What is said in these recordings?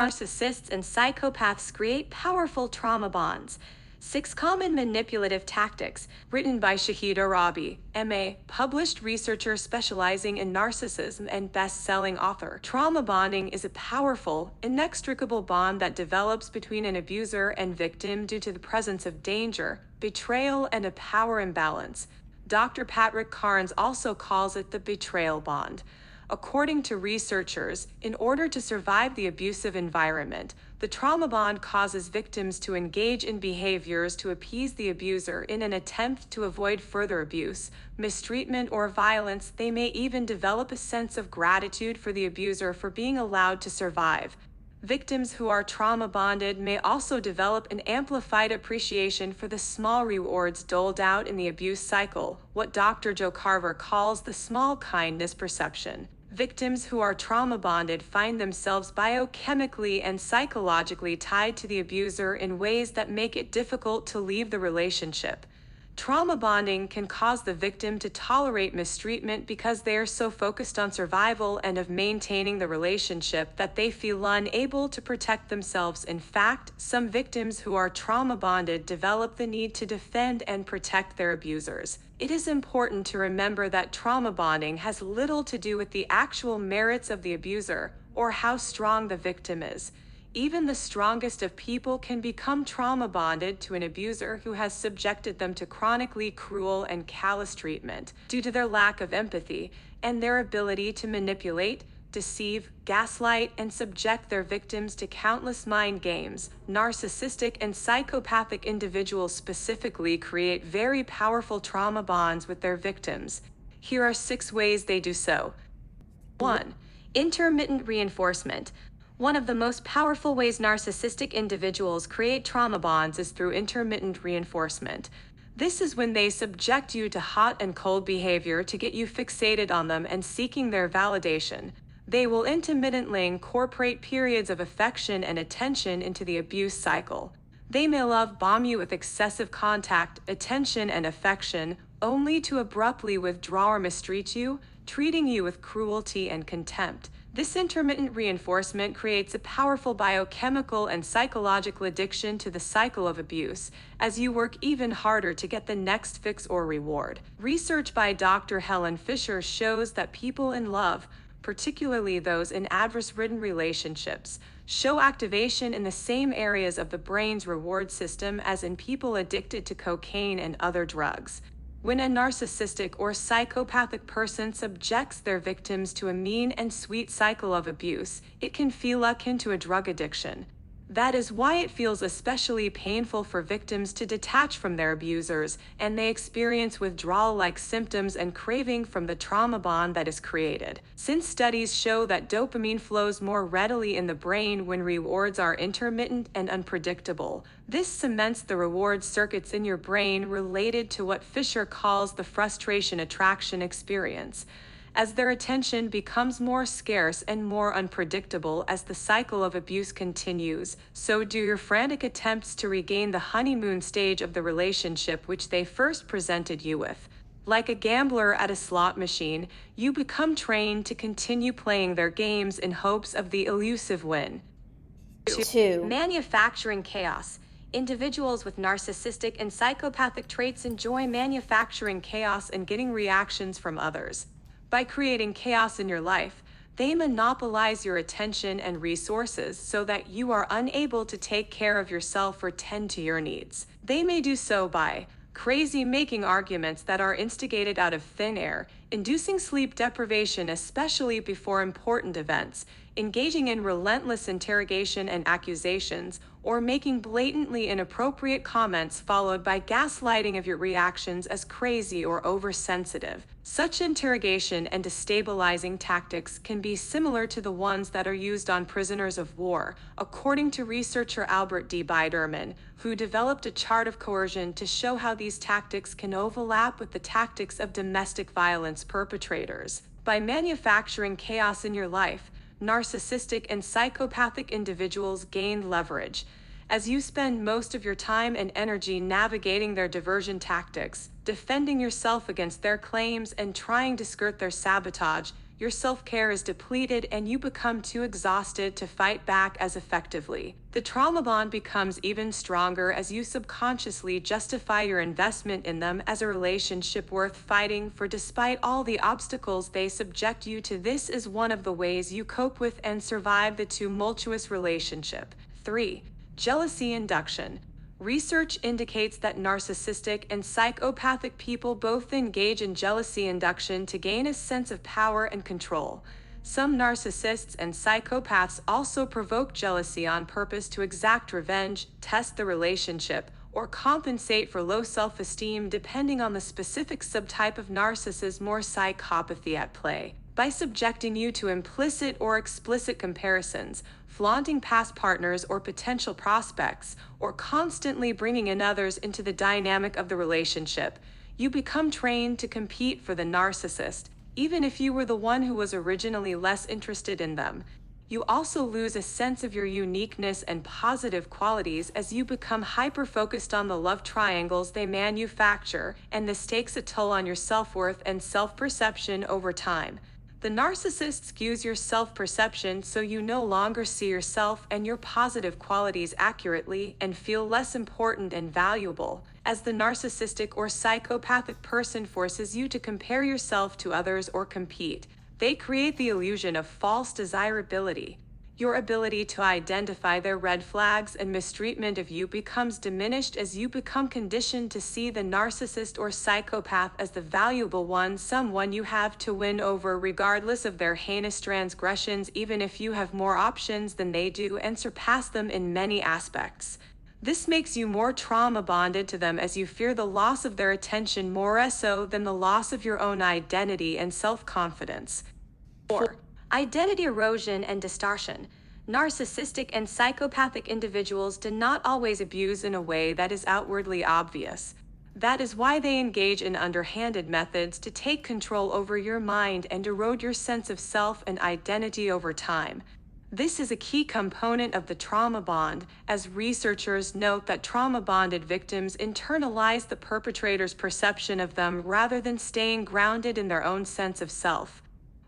Narcissists and psychopaths create powerful trauma bonds. 6 Common Manipulative Tactics, written by Shahid Arabi, M.A., published researcher specializing in narcissism and best-selling author. Trauma bonding is a powerful, inextricable bond that develops between an abuser and victim due to the presence of danger, betrayal, and a power imbalance. Dr. Patrick Carnes also calls it the betrayal bond. According to researchers, in order to survive the abusive environment, the trauma bond causes victims to engage in behaviors to appease the abuser in an attempt to avoid further abuse, mistreatment, or violence. They may even develop a sense of gratitude for the abuser for being allowed to survive. Victims who are trauma bonded may also develop an amplified appreciation for the small rewards doled out in the abuse cycle, what Dr. Joe Carver calls the small kindness perception. Victims who are trauma bonded find themselves biochemically and psychologically tied to the abuser in ways that make it difficult to leave the relationship. Trauma bonding can cause the victim to tolerate mistreatment because they are so focused on survival and of maintaining the relationship that they feel unable to protect themselves. In fact, some victims who are trauma bonded develop the need to defend and protect their abusers. It is important to remember that trauma bonding has little to do with the actual merits of the abuser or how strong the victim is. Even the strongest of people can become trauma bonded to an abuser who has subjected them to chronically cruel and callous treatment due to their lack of empathy and their ability to manipulate, deceive, gaslight, and subject their victims to countless mind games. Narcissistic and psychopathic individuals specifically create very powerful trauma bonds with their victims. Here are 6 ways they do so. 1. Intermittent reinforcement. One of the most powerful ways narcissistic individuals create trauma bonds is through intermittent reinforcement. This is when they subject you to hot and cold behavior to get you fixated on them and seeking their validation. They will intermittently incorporate periods of affection and attention into the abuse cycle. They may love bomb you with excessive contact, attention, and affection, only to abruptly withdraw or mistreat you, treating you with cruelty and contempt. This intermittent reinforcement creates a powerful biochemical and psychological addiction to the cycle of abuse, as you work even harder to get the next fix or reward. Research by Dr. Helen Fisher shows that people in love, particularly those in adverse-ridden relationships, show activation in the same areas of the brain's reward system as in people addicted to cocaine and other drugs. When a narcissistic or psychopathic person subjects their victims to a mean and sweet cycle of abuse, it can feel akin to a drug addiction. That is why it feels especially painful for victims to detach from their abusers, and they experience withdrawal-like symptoms and craving from the trauma bond that is created. Since studies show that dopamine flows more readily in the brain when rewards are intermittent and unpredictable, this cements the reward circuits in your brain related to what Fisher calls the frustration-attraction experience. As their attention becomes more scarce and more unpredictable as the cycle of abuse continues, so do your frantic attempts to regain the honeymoon stage of the relationship which they first presented you with. Like a gambler at a slot machine, you become trained to continue playing their games in hopes of the elusive win. 2. Manufacturing chaos. Individuals with narcissistic and psychopathic traits enjoy manufacturing chaos and getting reactions from others. By creating chaos in your life, they monopolize your attention and resources so that you are unable to take care of yourself or tend to your needs. They may do so by making arguments that are instigated out of thin air, inducing sleep deprivation especially before important events, engaging in relentless interrogation and accusations, or making blatantly inappropriate comments followed by gaslighting of your reactions as crazy or oversensitive. Such interrogation and destabilizing tactics can be similar to the ones that are used on prisoners of war, according to researcher Albert D. Biderman, who developed a chart of coercion to show how these tactics can overlap with the tactics of domestic violence perpetrators. By manufacturing chaos in your life, narcissistic and psychopathic individuals gain leverage. As you spend most of your time and energy navigating their diversion tactics, defending yourself against their claims, and trying to skirt their sabotage, your self-care is depleted and you become too exhausted to fight back as effectively. The trauma bond becomes even stronger as you subconsciously justify your investment in them as a relationship worth fighting for despite all the obstacles they subject you to. This is one of the ways you cope with and survive the tumultuous relationship. 3. Jealousy induction. Research indicates that narcissistic and psychopathic people both engage in jealousy induction to gain a sense of power and control. Some narcissists and psychopaths also provoke jealousy on purpose to exact revenge, test the relationship, or compensate for low self-esteem depending on the specific subtype of narcissism or psychopathy at play. By subjecting you to implicit or explicit comparisons, flaunting past partners or potential prospects, or constantly bringing in others into the dynamic of the relationship, you become trained to compete for the narcissist, even if you were the one who was originally less interested in them. You also lose a sense of your uniqueness and positive qualities as you become hyper-focused on the love triangles they manufacture, and this takes a toll on your self-worth and self-perception over time. The narcissist skews your self-perception so you no longer see yourself and your positive qualities accurately and feel less important and valuable, as the narcissistic or psychopathic person forces you to compare yourself to others or compete. They create the illusion of false desirability. Your ability to identify their red flags and mistreatment of you becomes diminished as you become conditioned to see the narcissist or psychopath as the valuable one, someone you have to win over regardless of their heinous transgressions, even if you have more options than they do and surpass them in many aspects. This makes you more trauma bonded to them as you fear the loss of their attention more so than the loss of your own identity and self-confidence. 4. Identity erosion and distortion. Narcissistic and psychopathic individuals do not always abuse in a way that is outwardly obvious. That is why they engage in underhanded methods to take control over your mind and erode your sense of self and identity over time. This is a key component of the trauma bond, as researchers note that trauma-bonded victims internalize the perpetrator's perception of them rather than staying grounded in their own sense of self.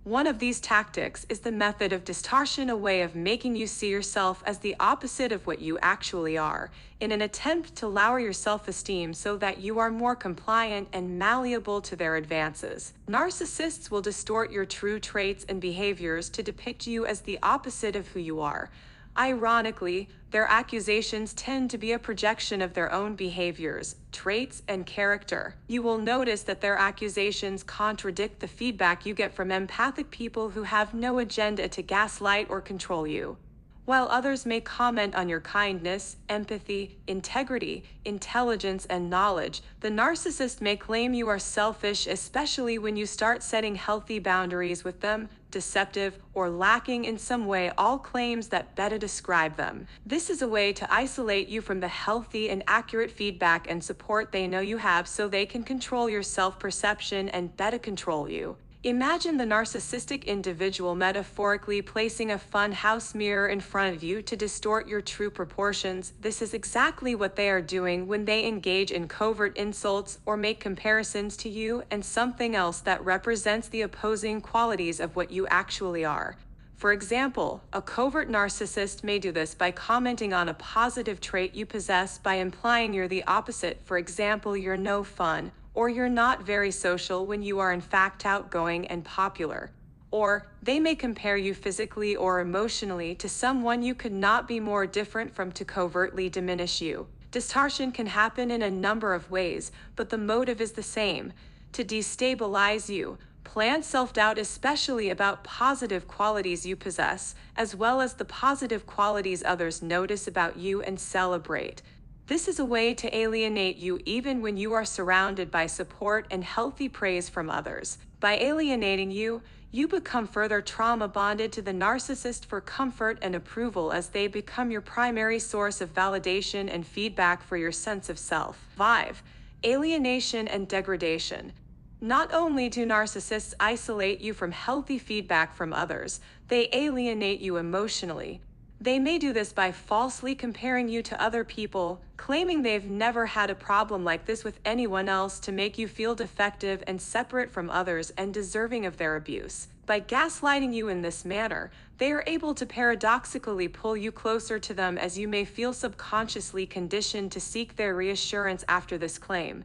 One of these tactics is the method of distortion, a way of making you see yourself as the opposite of what you actually are, in an attempt to lower your self-esteem so that you are more compliant and malleable to their advances. Narcissists will distort your true traits and behaviors to depict you as the opposite of who you are. Ironically, their accusations tend to be a projection of their own behaviors, traits, and character. You will notice that their accusations contradict the feedback you get from empathic people who have no agenda to gaslight or control you. While others may comment on your kindness, empathy, integrity, intelligence, and knowledge, the narcissist may claim you are selfish, especially when you start setting healthy boundaries with them, deceptive, or lacking in some way, all claims that better describe them. This is a way to isolate you from the healthy and accurate feedback and support they know you have so they can control your self-perception and better control you. Imagine the narcissistic individual metaphorically placing a fun house mirror in front of you to distort your true proportions. This is exactly what they are doing when they engage in covert insults or make comparisons to you and something else that represents the opposing qualities of what you actually are. For example, a covert narcissist may do this by commenting on a positive trait you possess by implying you're the opposite. For example, you're no fun, or you're not very social when you are in fact outgoing and popular. Or they may compare you physically or emotionally to someone you could not be more different from to covertly diminish you. Distortion can happen in a number of ways, but the motive is the same: to destabilize you, plant self-doubt, especially about positive qualities you possess, as well as the positive qualities others notice about you and celebrate. This is a way to alienate you even when you are surrounded by support and healthy praise from others. By alienating you, you become further trauma bonded to the narcissist for comfort and approval as they become your primary source of validation and feedback for your sense of self. 5. Alienation and degradation. Not only do narcissists isolate you from healthy feedback from others, they alienate you emotionally. They may do this by falsely comparing you to other people, claiming they've never had a problem like this with anyone else to make you feel defective and separate from others and deserving of their abuse. By gaslighting you in this manner, they are able to paradoxically pull you closer to them, as you may feel subconsciously conditioned to seek their reassurance after this claim.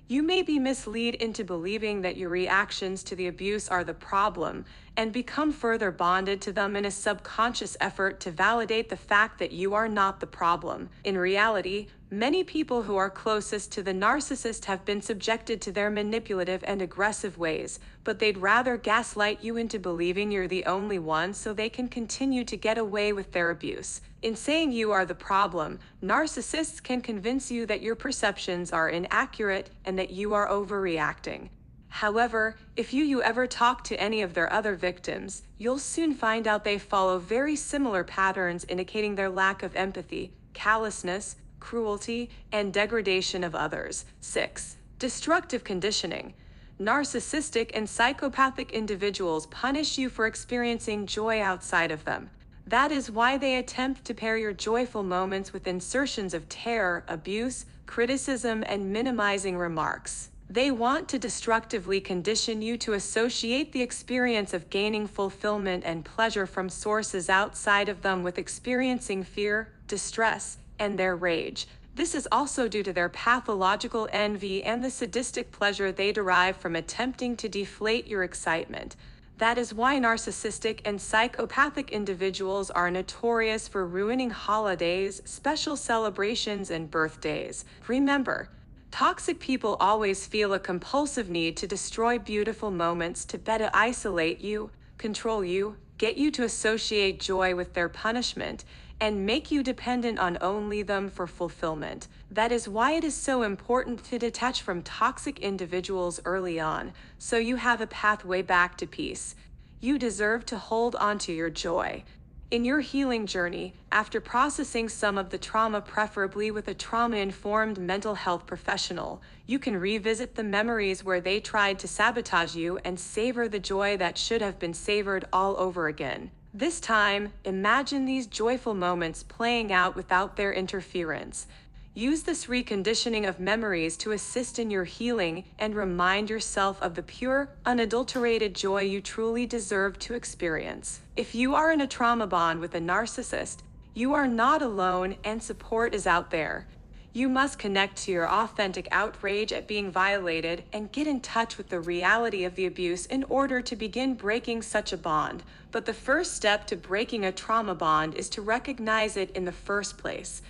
You may be misled into believing that your reactions to the abuse are the problem, and become further bonded to them in a subconscious effort to validate the fact that you are not the problem. In reality, many people who are closest to the narcissist have been subjected to their manipulative and aggressive ways, but they'd rather gaslight you into believing you're the only one so they can continue to get away with their abuse. In saying you are the problem, narcissists can convince you that your perceptions are inaccurate and that you are overreacting. However, if you ever talk to any of their other victims, you'll soon find out they follow very similar patterns, indicating their lack of empathy, callousness, cruelty, and degradation of others. 6. Destructive conditioning. Narcissistic and psychopathic individuals punish you for experiencing joy outside of them. That is why they attempt to pair your joyful moments with insertions of terror, abuse, criticism, and minimizing remarks. They want to destructively condition you to associate the experience of gaining fulfillment and pleasure from sources outside of them with experiencing fear, distress, and their rage. This is also due to their pathological envy and the sadistic pleasure they derive from attempting to deflate your excitement. That is why narcissistic and psychopathic individuals are notorious for ruining holidays, special celebrations, and birthdays. Remember, toxic people always feel a compulsive need to destroy beautiful moments to better isolate you, control you, get you to associate joy with their punishment, and make you dependent on only them for fulfillment. That is why it is so important to detach from toxic individuals early on, so you have a pathway back to peace. You deserve to hold on to your joy. In your healing journey, after processing some of the trauma, preferably with a trauma-informed mental health professional, you can revisit the memories where they tried to sabotage you and savor the joy that should have been savored all over again. This time, imagine these joyful moments playing out without their interference. Use this reconditioning of memories to assist in your healing and remind yourself of the pure, unadulterated joy you truly deserve to experience. If you are in a trauma bond with a narcissist, you are not alone and support is out there. You must connect to your authentic outrage at being violated and get in touch with the reality of the abuse in order to begin breaking such a bond. But the first step to breaking a trauma bond is to recognize it in the first place.